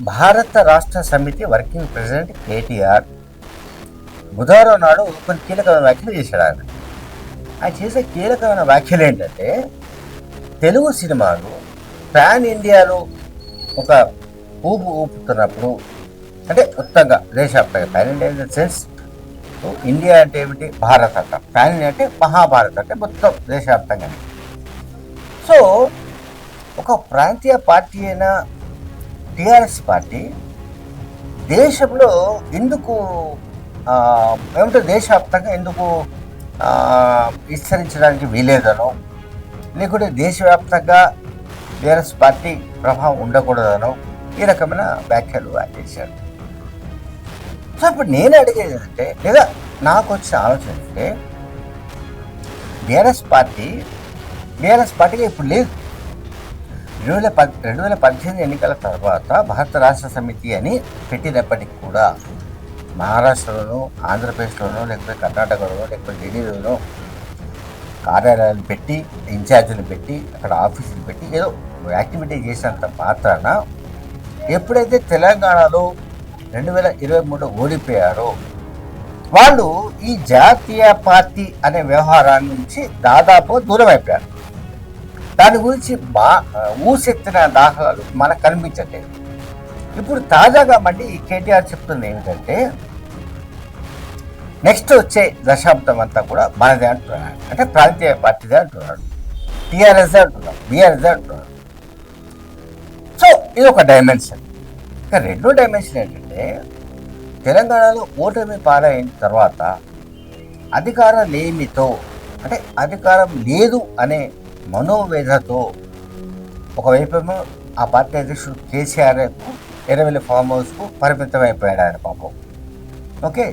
భారత రాష్ట్ర సమితి వర్కింగ్ ప్రెసిడెంట్ కేటీఆర్ బుధవారం నాడు కొన్ని కీలకమైన వ్యాఖ్యలు చేశాడు. ఆయన చేసే కీలకమైన వ్యాఖ్యలు ఏంటంటే, తెలుగు సినిమాలు పాన్ ఇండియాలో ఒక ఊపుతున్నప్పుడు, అంటే మొత్తంగా దేశవ్యాప్తంగా pan India in the sense, India అంటే ఏమిటి, భారత్ అంట, పాన్ ఇండియా అంటే మహాభారత్ అంటే మొత్తం దేశవ్యాప్తంగా. సో ఒక ప్రాంతీయ పార్టీ అయిన టిఆర్ఎస్ పార్టీ దేశంలో ఎందుకు ఏమంటే దేశవ్యాప్తంగా ఎందుకు విస్తరించడానికి వీలేదనో, లేకుంటే దేశవ్యాప్తంగా టిఆర్ఎస్ పార్టీ ప్రభావం ఉండకూడదనో ఈ రకమైన వ్యాఖ్యలు ఆయన చేశారు. సో ఇప్పుడు నేను అడిగేది ఏంటంటే, లేదా నాకు వచ్చిన ఆలోచన అంటే, టిఆర్ఎస్ పార్టీగా ఇప్పుడు లేదు. 2018 ఎన్నికల తర్వాత భారత రాష్ట్ర సమితి అని పెట్టినప్పటికీ కూడా మహారాష్ట్రలోనూ, ఆంధ్రప్రదేశ్లోనూ, లేకపోతే కర్ణాటకలోనూ, లేకపోతే ఢిల్లీలోనూ కార్యాలయాలు పెట్టి, ఇన్ఛార్జీలు పెట్టి, అక్కడ ఆఫీసులు పెట్టి ఏదో యాక్టివిటీ చేసినంత మాత్రాన ఎప్పుడైతే తెలంగాణలో 2023 ఓడిపోయారో వాళ్ళు ఈ జాతీయ పార్టీ అనే వ్యవహారాన్ని నుంచి దాదాపు దూరం అయిపోయారు. దాని గురించి ఊసెత్తిన దాఖలాలు మనకు కనిపించట్లేదు. ఇప్పుడు తాజాగా మళ్ళీ కేటీఆర్ చెప్తుంది ఏమిటంటే, నెక్స్ట్ వచ్చే దశాబ్దం అంతా కూడా మనదే అంటున్నాడు. అంటే ప్రాంతీయ పార్టీదే అంటున్నాడు, టీఆర్ఎస్దే అంటున్నాడు, బీఆర్ఎస్దే అంటున్నాడు. సో ఇది ఒక డైమెన్షన్. ఇంకా రెండో డైమెన్షన్ ఏంటంటే, తెలంగాణలో ఓటమి పాలైన తర్వాత అధికారం లేమితో, అంటే అధికారం లేదు అనే మనోవేదతో ఒకవైపేమో ఆ పార్టీ అధ్యక్షుడు కేసీఆర్ ఎర్రవెల్లి ఫామ్ హౌస్కు పరిమితమైపోయాడు ఆయన పాపం. ఓకే,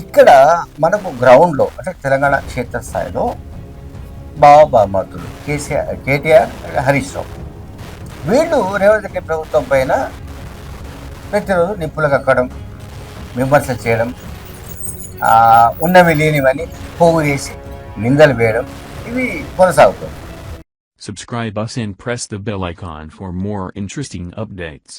ఇక్కడ మనకు గ్రౌండ్లో అంటే తెలంగాణ క్షేత్రస్థాయిలో బాబామతులు కేటీఆర్, హరీష్ రావు, వీళ్ళు రేవంత్ రెడ్డి ప్రభుత్వం పైన ప్రతిరోజు నిప్పులు కక్కడం, విమర్శలు చేయడం, ఉన్నవి లేనివని పోగు చేసి నిందలు వేయడం, ఇవి కొనసాగుతుంది. Subscribe us and press the bell icon for more interesting updates.